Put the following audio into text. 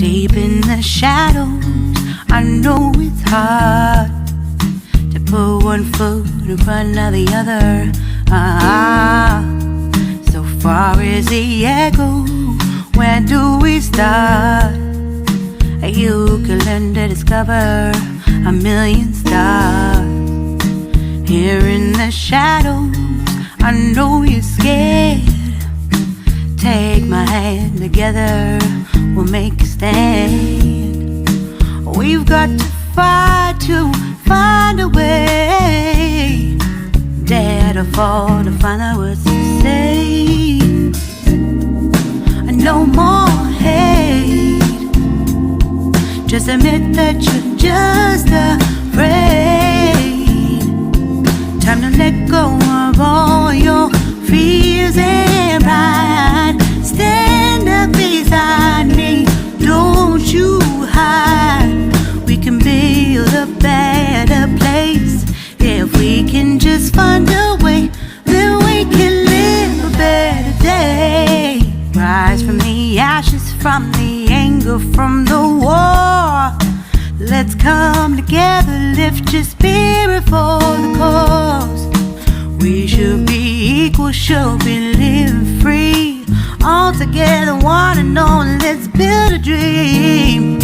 Deep in the shadows, I know it's hard to put one foot in front of the other. So far as the echo, where do we start? You can learn to discover a million stars. Here in the shadows, I know you're scared. Take my hand together, we'll make a stand. We've got to fight to find a way. Dare to fall to find out what to say. No more hate. Just admit that you're just afraid. Time to let go of all your fears and pride. Stand up beside me, don't you hide. We can build a better place. If we can just find a way, then we can live a better day. Rise from the ashes, from the anger, from the war. Let's come together, lift your spirit for the cause. We should be equal, should be living free. All together, one and all, let's build a dream.